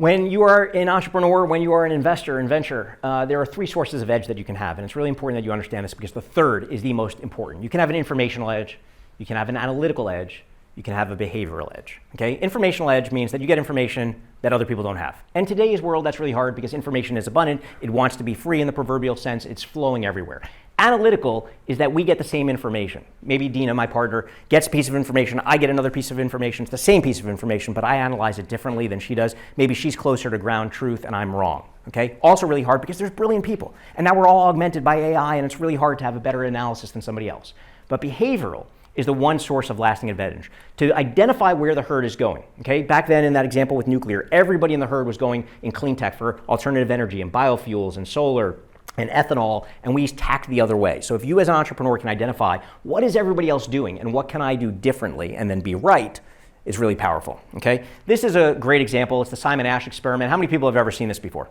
When you are an entrepreneur, when you are an investor in venture, there are three sources of edge that you can have. And it's really important that you understand this because the third is the most important. You can have an informational edge, you can have an analytical edge, you can have a behavioral edge. Okay? Informational edge means that you get information that other people don't have. And today's world, that's really hard because information is abundant. It wants to be free in the proverbial sense. It's flowing everywhere. Analytical is that we get the same information. Maybe Dina, my partner, gets a piece of information. I get another piece of information. It's the same piece of information, but I analyze it differently than she does. Maybe she's closer to ground truth and I'm wrong. Okay? Also really hard because there's brilliant people. And now we're all augmented by AI and it's really hard to have a better analysis than somebody else. But behavioral is the one source of lasting advantage. To identify where the herd is going. Okay? Back then in that example with nuclear, everybody in the herd was going in clean tech for alternative energy and biofuels and solar and ethanol, and we tacked the other way. So if you as an entrepreneur can identify what is everybody else doing and what can I do differently and then be right, is really powerful. Okay? This is a great example. It's the Simon Ash experiment. How many people have ever seen this before?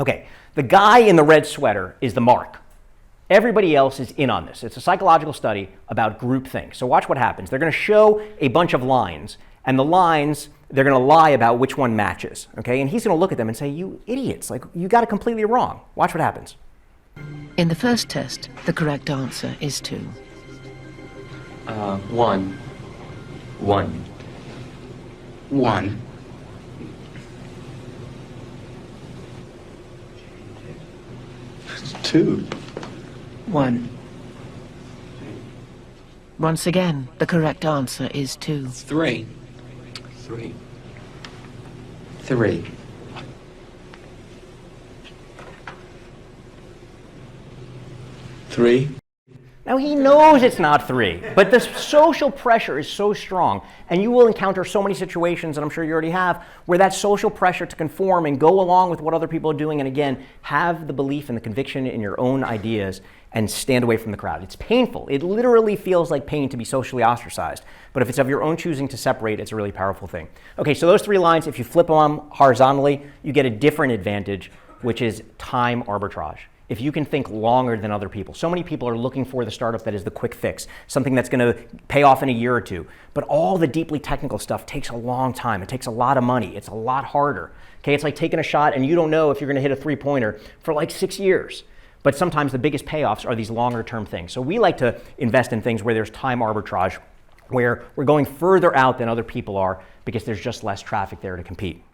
Okay, the guy in the red sweater is the mark. Everybody else is in on this. It's a psychological study about groupthink. So watch what happens. They're going to show a bunch of lines, and the lines, they're going to lie about which one matches. Okay? And he's going to look at them and say, you idiots, like you got it completely wrong. Watch what happens. In the first test, the correct answer is 2. 1. 1. 1. 2. 1. Once again, the correct answer is 2. 3. 3. 3. 3. Now he knows it's not 3, but the social pressure is so strong, and you will encounter so many situations, and I'm sure you already have, where that social pressure to conform and go along with what other people are doing, and again, have the belief and the conviction in your own ideas and stand away from the crowd. It's painful. It literally feels like pain to be socially ostracized, but if it's of your own choosing to separate, it's a really powerful thing. Okay, so those 3 lines, if you flip them horizontally, you get a different advantage, which is time arbitrage. If you can think longer than other people. So many people are looking for the startup that is the quick fix, something that's going to pay off in a year or 2. But all the deeply technical stuff takes a long time. It takes a lot of money. It's a lot harder. Okay, it's like taking a shot and you don't know if you're going to hit a 3-pointer for like 6 years. But sometimes the biggest payoffs are these longer term things. So we like to invest in things where there's time arbitrage, where we're going further out than other people are because there's just less traffic there to compete.